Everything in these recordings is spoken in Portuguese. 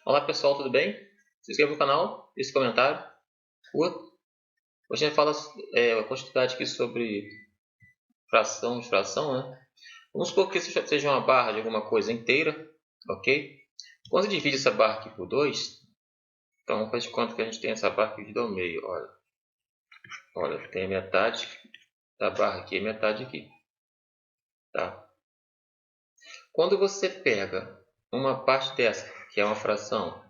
Olá pessoal, tudo bem? Se inscreva no canal, deixe comentário, curta. Hoje a gente fala a quantidade aqui sobre fração de fração, né? Vamos supor que seja uma barra de alguma coisa inteira, ok? Quando você divide essa barra aqui por 2, então vamos fazer de conta que a gente tem essa barra dividida ao meio. Olha, tem a metade da barra aqui e metade aqui, tá? Quando você pega uma parte dessa, que é uma fração,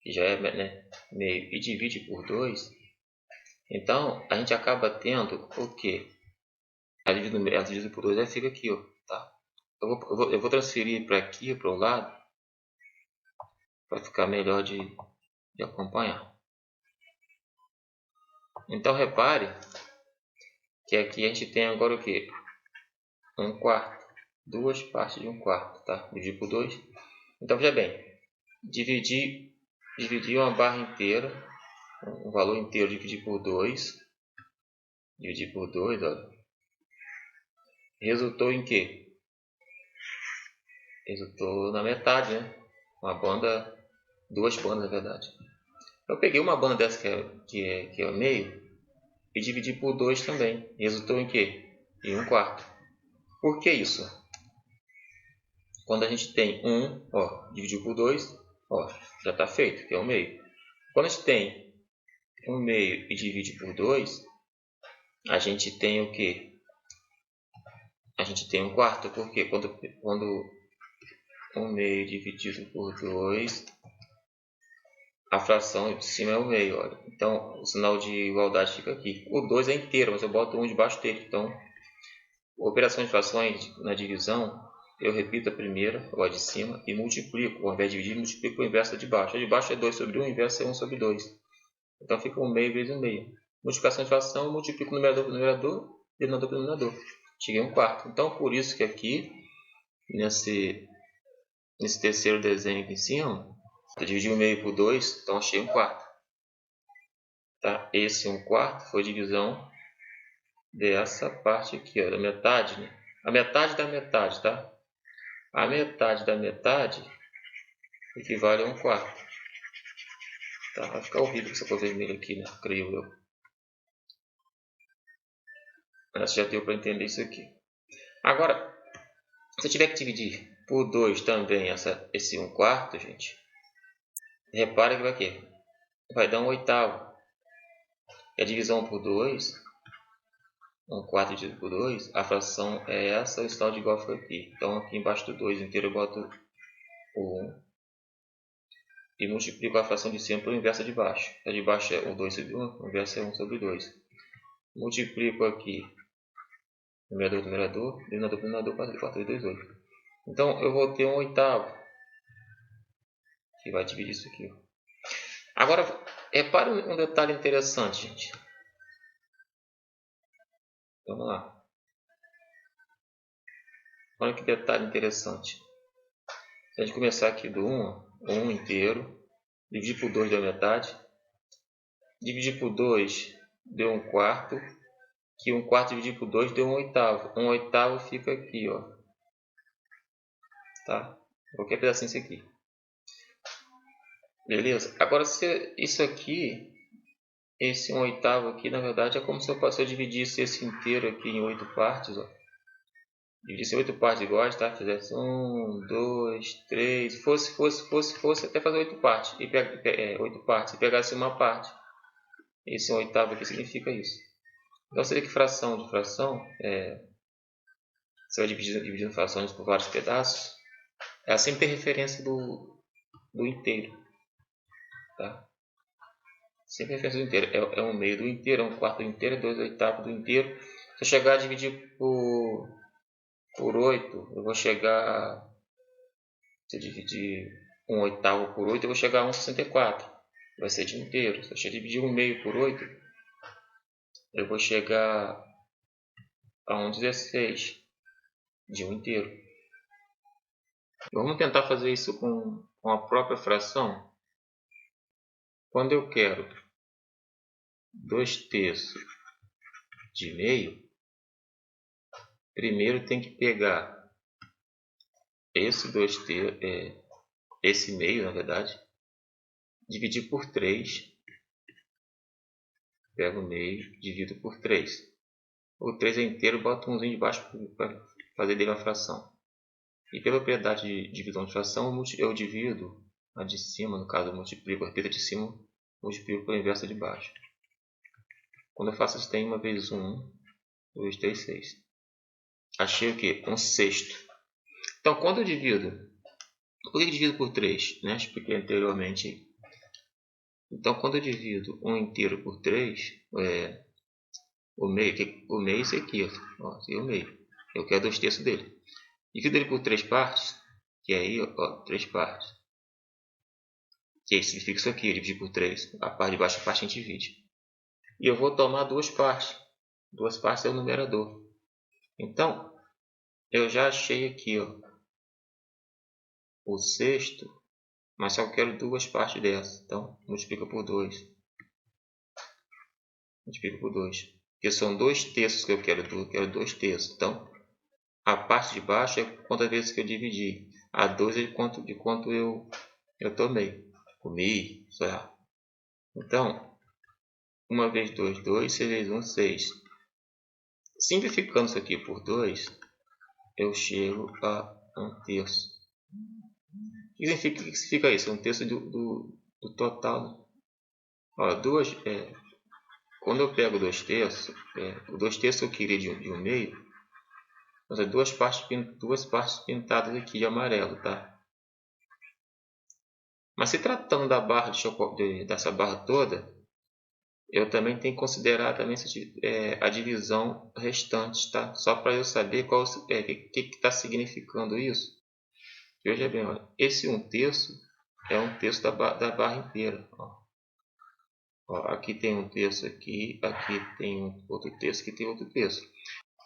que já é, né, meio, e divide por 2, então a gente acaba tendo o quê? A dividido por 2 fica aqui, ó, tá? Eu vou transferir para aqui, para o lado, para ficar melhor de acompanhar. Então repare que aqui a gente tem agora o quê? 1/4. Duas partes de 1/4, tá? Dividir por 2. Então veja bem, dividir uma barra inteira, um valor inteiro dividir por 2. Dividir por 2, olha. Resultou em quê? Resultou na metade, né? Uma banda, duas bandas na verdade. Eu peguei uma banda dessa que é o meio e dividi por 2 também. Resultou em quê? Em 1/4. Por que isso? Quando a gente tem 1, ó, dividiu por 2, ó, já está feito, que é o meio. Quando a gente tem 1 meio e divide por 2, a gente tem o quê? A gente tem 1/4, porque quando 1 meio dividido por 2, a fração de cima é o meio, olha. Então, o sinal de igualdade fica aqui. O 2 é inteiro, mas eu boto 1 debaixo dele. Então, operação de frações na divisão, eu repito a primeira, ou a de cima, e multiplico. Ao invés de dividir, multiplico o inverso de baixo. A de baixo é 2 sobre 1, o inverso é 1 sobre 2. Então, fica 1 meio vezes 1 meio. Multiplicação de fração, eu multiplico o numerador pelo numerador, denominador pelo denominador. Cheguei a 1/4. Então, por isso que aqui, nesse terceiro desenho aqui em cima, eu dividi 1 meio por 2, então achei 1/4. Tá? Esse 1/4 foi divisão dessa parte aqui, ó, da metade, né? A metade da metade, tá? A metade da metade equivale a 1/4. Tá? Vai ficar horrível essa cor vermelha aqui, né? Creio eu. Mas já deu para entender isso aqui. Agora, se eu tiver que dividir por 2 também esse 1/4, gente, repara que vai aqui. Vai dar 1/8. E a divisão por 2, 1/4 dividido por 2, a fração é essa, o sinal de igual fica aqui. Então aqui embaixo do 2 inteiro eu boto o 1 e multiplico a fração de cima pelo inverso de baixo. A de baixo é o 2 sobre 1, o inverso é 1 sobre 2. Multiplico aqui numerador, denominador, 4 2, 8. Então eu vou ter 1/8, que vai dividir isso aqui. Agora, repare um detalhe interessante, gente. Vamos lá. Olha que detalhe interessante. Se a gente começar aqui do 1, 1 inteiro, dividir por 2 deu metade, dividir por 2 deu 1/4, que 1/4 dividido por 2 deu 1/8. 1/8 fica aqui, ó. Tá? Qualquer pedacinho isso aqui. Beleza? Agora, se isso aqui, esse 1/8 aqui, na verdade, é como se eu dividisse esse inteiro aqui em 8 partes, ó. Dividisse em 8 partes iguais, tá? Fizesse 1, 2, 3, fosse até fazer 8 partes. E 8 partes. E pegasse uma parte. Esse 1/8 aqui significa isso. Então, seria que fração de fração, você vai dividindo frações por vários pedaços, ela sempre tem referência do inteiro. Tá? Sempre referência do inteiro. É 1 meio do inteiro, é 1/4 do inteiro, é 2/8 do inteiro. Se eu chegar a dividir por 8, eu vou chegar... Se eu dividir 1/8 por 8, eu vou chegar a 1/64. Vai ser de inteiro. Se eu dividir 1 meio por 8, eu vou chegar a 1/16 de 1 inteiro. Vamos tentar fazer isso com a própria fração. Quando eu quero 2/3 de meio, primeiro tem que pegar esse 2/3, esse meio, na verdade, dividir por 3. Pego o meio, divido por 3. O 3 é inteiro, boto um de baixo para fazer dele uma fração. E pela propriedade de divisão de fração, eu divido a de cima, no caso eu multiplico a repita de cima, multiplico pela inversa de baixo. Quando eu faço isso, tem 1 vezes 1, 2, 3, 6. Achei o quê? 1/6. Então, quando eu divido... Por que eu divido por 3? Né? Expliquei anteriormente. Então, quando eu divido 1 inteiro por 3, o meio é esse aqui. Ó, esse é o meio. Eu quero 2/3 dele. Divido ele por 3 partes, que aí, ó, 3 partes. Que aí significa isso aqui, eu dividi por 3. A parte de baixo a parte a gente divide. E eu vou tomar 2 partes. 2 partes é o numerador. Então, eu já achei aqui, ó, o sexto, mas só quero 2 partes dessa. Então, multiplica por 2. Multiplica por 2. Porque são 2/3 que eu quero 2/3. Então, a parte de baixo é quantas vezes que eu dividi. A 2 é de quanto eu tomei. Comi, sei lá. Então, 1 vezes 2, 2. 6 vezes 1, 6. Simplificando isso aqui por 2, eu chego a 1/3. O que significa isso? 1/3 do total. Olha, quando eu pego 2/3, o 2/3 eu queria de um meio, mas é duas partes pintadas aqui de amarelo, tá? Mas se tratando da barra dessa barra toda, eu também tenho que considerar também a divisão restante, tá? Só para eu saber o que está significando isso. Veja bem, olha, esse 1/3 é 1/3 da barra inteira. Ó, aqui tem 1/3 aqui tem outro terço, aqui tem outro terço.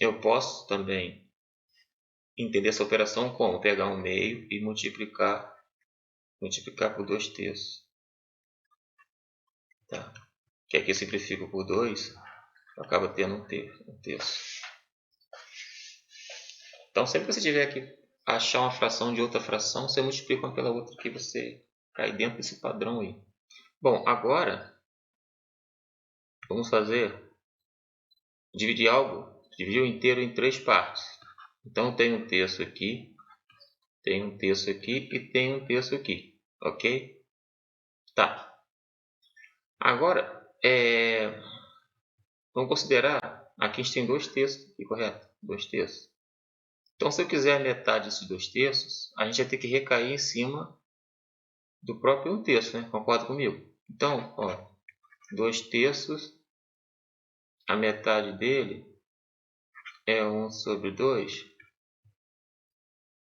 Eu posso também entender essa operação como pegar um meio e multiplicar por 2/3. Tá? Que aqui eu simplifico por 2, acaba tendo um terço. Então, sempre que você tiver que achar uma fração de outra fração, você multiplica uma pela outra que você cai dentro desse padrão aí. Bom, agora vamos dividir o inteiro em 3 partes. Então, tem um terço aqui, tem um terço aqui e tem um terço aqui, ok? Tá. Agora, vamos considerar, aqui a gente tem 2/3 aqui, correto? 2/3. Então, se eu quiser a metade desses 2/3, a gente vai ter que recair em cima do próprio 1/3, né? Concorda comigo? Então, ó, 2/3, a metade dele é 1/2.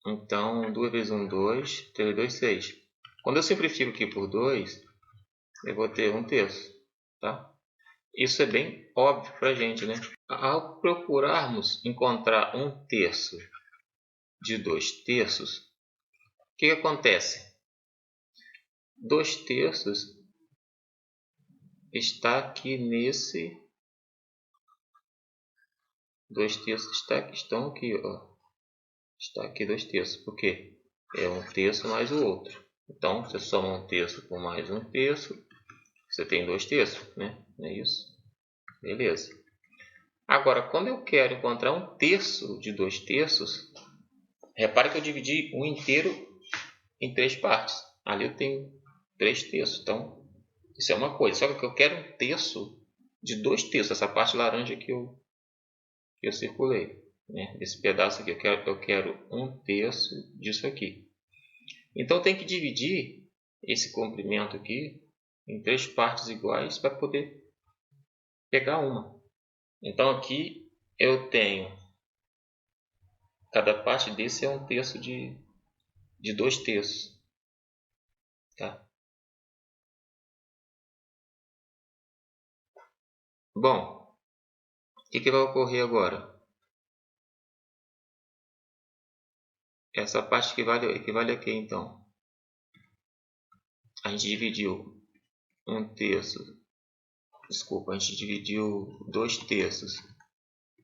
Então, 2 vezes 1, 2, 3, 2, 6. Quando eu simplifico aqui por 2, eu vou ter 1/3, tá? Isso é bem óbvio para a gente, né? Ao procurarmos encontrar 1/3 de 2/3, o que acontece? 2/3 está aqui nesse... 2/3 estão aqui, ó. Está aqui 2/3. Por quê? É 1/3 mais o outro. Então, você soma 1/3 com mais 1/3, você tem 2/3, né? Não é isso? Beleza. Agora, quando eu quero encontrar 1/3 de 2/3, repare que eu dividi o inteiro em 3 partes. Ali eu tenho 3/3. Então, isso é uma coisa. Só que eu quero 1/3 de 2/3. Essa parte laranja que eu circulei. Né? Esse pedaço aqui, eu quero 1/3 disso aqui. Então, tem que dividir esse comprimento aqui em 3 partes iguais para poder pegar uma. Então, aqui eu tenho... Cada parte desse é 1/3 de 2/3. Tá? Bom, o que vai ocorrer agora? Essa parte equivale a quê, então? A gente dividiu 1/3. Desculpa, a gente dividiu 2/3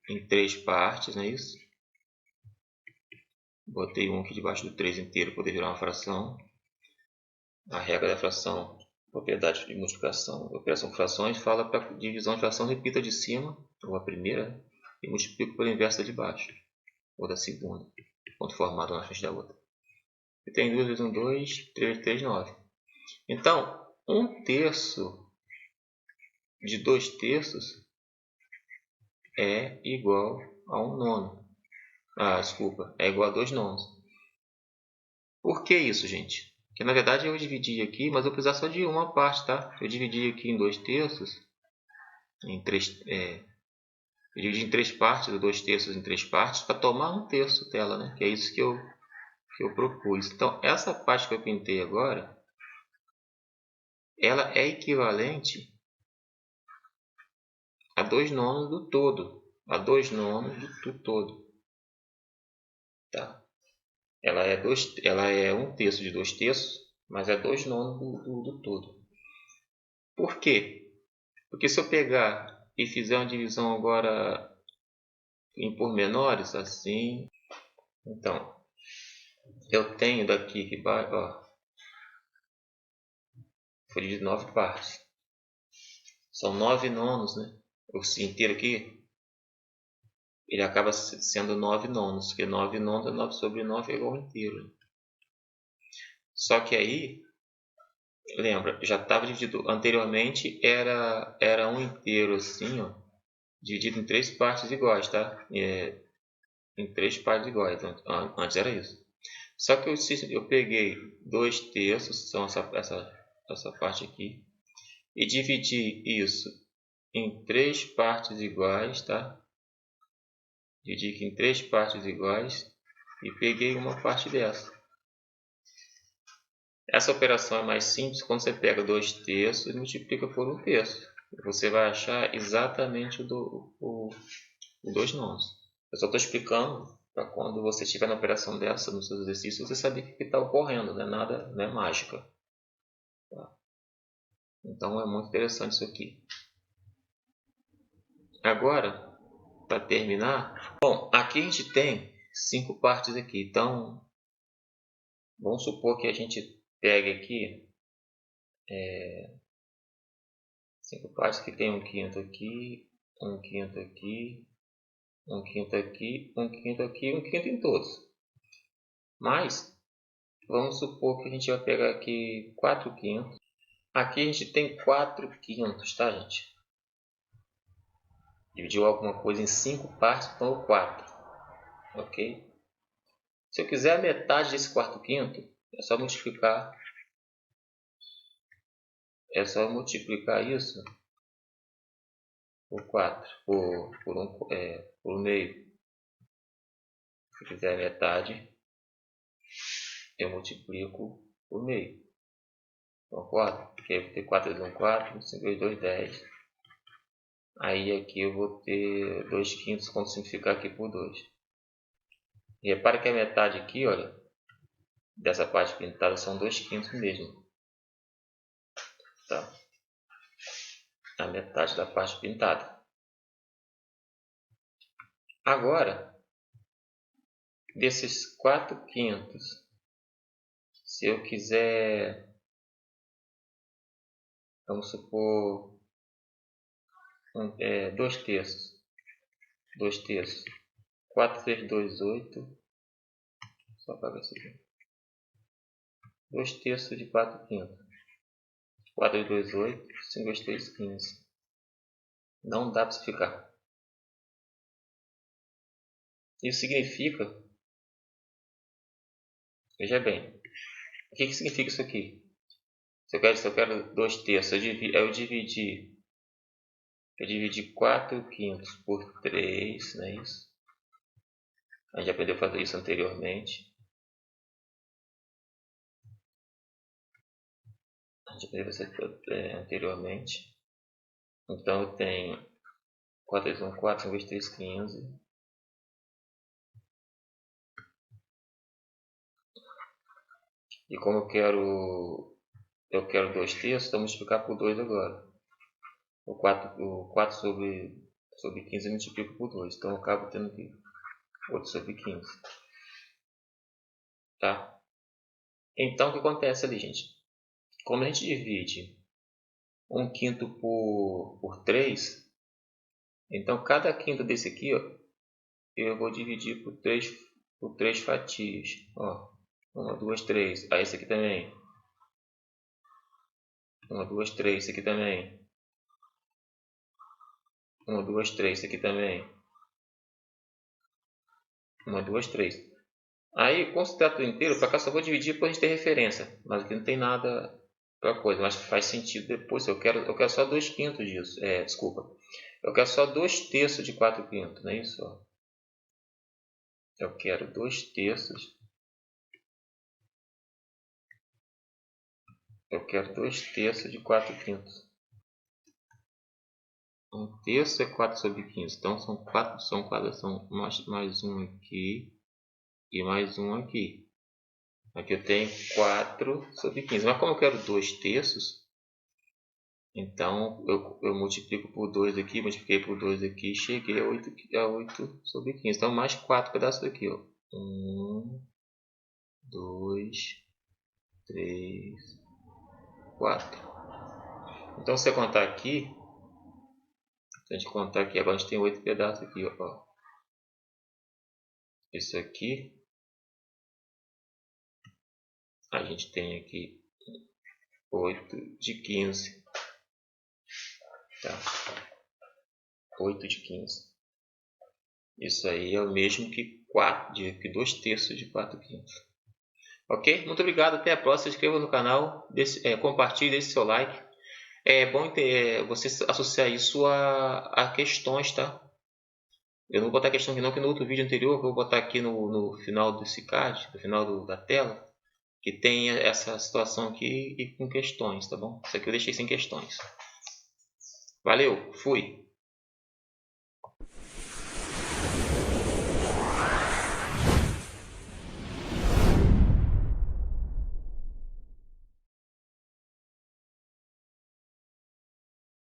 em 3 partes, não é isso? Botei 1 aqui debaixo do 3 inteiro para poder virar uma fração. A regra da fração, propriedade de multiplicação, operação frações, fala para divisão de fração, repita de cima, ou a primeira, e multiplico pela inversa de baixo, ou da segunda, ponto formado na frente da outra. E tem 2 vezes 1, 2, 3, 3, 9. Então, 1/3 de 2/3 é igual a 1/9. Desculpa, é igual a 2/9. Por que isso, gente? Porque na verdade eu dividi aqui, mas eu precisar só de uma parte, tá? Eu dividi aqui em 2/3, eu dividi em 3 partes, 2/3 em 3 partes, para tomar 1/3 dela, né? Que é isso que eu propus. Então, essa parte que eu pintei agora, ela é equivalente a 2/9 do todo. A 2/9 do todo. Tá? Ela é 1/3 de 2/3, mas é 2/9 do todo. Por quê? Porque se eu pegar e fizer uma divisão agora em pormenores, assim, então, eu tenho daqui que vai, foi dividido em 9 partes. São 9/9, né? O inteiro aqui, ele acaba sendo 9/9, porque 9/9 é 9 sobre 9 é igual ao inteiro. Só que aí, lembra, já estava dividido anteriormente, era um inteiro assim, ó, dividido em 3 partes iguais, tá? Em 3 partes iguais, então, antes era isso. Só que eu peguei 2/3, são essa parte aqui, e dividi isso em 3 partes iguais, tá? Dividi aqui em 3 partes iguais e peguei uma parte dessa. Essa operação é mais simples quando você pega 2/3 e multiplica por 1/3. Você vai achar exatamente o 2/9. Eu só estou explicando para quando você estiver na operação dessa, nos seus exercícios, você saber o que está ocorrendo, não é nada, não é mágica. Tá? Então é muito interessante isso aqui. Agora, para terminar, bom, aqui a gente tem 5 partes aqui. Então, vamos supor que a gente pegue aqui 5 partes que tem 1/5 aqui, 1/5 aqui, 1/5 aqui, 1/5 aqui, 1/5 em todos. Mas, vamos supor que a gente vai pegar aqui 4/5. Aqui a gente tem 4/5, tá, gente? Dividiu alguma coisa em 5 partes, então 4. Ok? Se eu quiser a metade desse 4/5, é só multiplicar. É só multiplicar isso por 4, por meio. Se eu quiser a metade, eu multiplico por meio. Concorda? Porque eu vou ter 4 vezes 1, 4, 5 vezes 2, 10. Aí aqui eu vou ter 2/5 quando simplificar aqui por 2. E repara que a metade aqui, olha, dessa parte pintada são 2/5 mesmo. Tá? A metade da parte pintada. Agora, desses 4/5, se eu quiser, vamos supor, 2/3. 2/3. 4 vezes 2, 8. Só apagar isso aqui. 2/3 de 4/5. 4 vezes 2, 8. 5 vezes 3, 15. Não dá para se ficar. Isso significa, veja bem, o que significa isso aqui? Se eu quero 2/3, eu dividi 4/5 por 3, não é isso? A gente já aprendeu a fazer isso anteriormente. Então eu tenho 4 vezes 1, 4, 5 vezes 3, 15. E como eu quero 2/3, então multiplicar por 2 agora. O 4 sobre 15 eu multiplico por 2. Então eu acabo tendo aqui 8 sobre 15. Tá? Então o que acontece ali, gente? como a gente divide 1/5 por 3, então cada quinto desse aqui, ó, eu vou dividir por 3 fatias. Ó, 1, 2, 3. Aí esse aqui também. 1, 2, 3. Esse aqui também. 1, 2, 3. Esse aqui também. 1, 2, 3. Aí, considerar tudo inteiro, para cá só vou dividir para a gente ter referência. Mas aqui não tem nada para coisa, mas faz sentido depois. Eu quero só 2/5 disso. Desculpa. Eu quero só 2/3 de 4/5, não é isso? Ó. Eu quero 2/3. Eu quero 2/3 de 4/5. 1/3 é 4/15. Então são 4, são mais um aqui e mais um aqui. Aqui eu tenho 4/15. Mas como eu quero 2/3, então eu multiplico por 2 aqui, multipliquei por 2 aqui, cheguei a 8/15. Então mais 4 pedaços aqui, ó. 1, 2, 3, 4. Então se você contar aqui, se a gente contar aqui, agora a gente tem 8 pedaços aqui, ó. Isso aqui, a gente tem aqui 8 de 15. Tá. 8 de 15. Isso aí é o mesmo que 2/3 de 4/5. Ok? Muito obrigado. Até a próxima. Se inscreva no canal. Compartilhe, deixe seu like. É bom você associar isso a questões, tá? Eu não vou botar questão aqui não, que no outro vídeo anterior eu vou botar aqui no final desse card, no final da tela, que tem essa situação aqui e com questões, tá bom? Isso aqui eu deixei sem questões. Valeu, fui!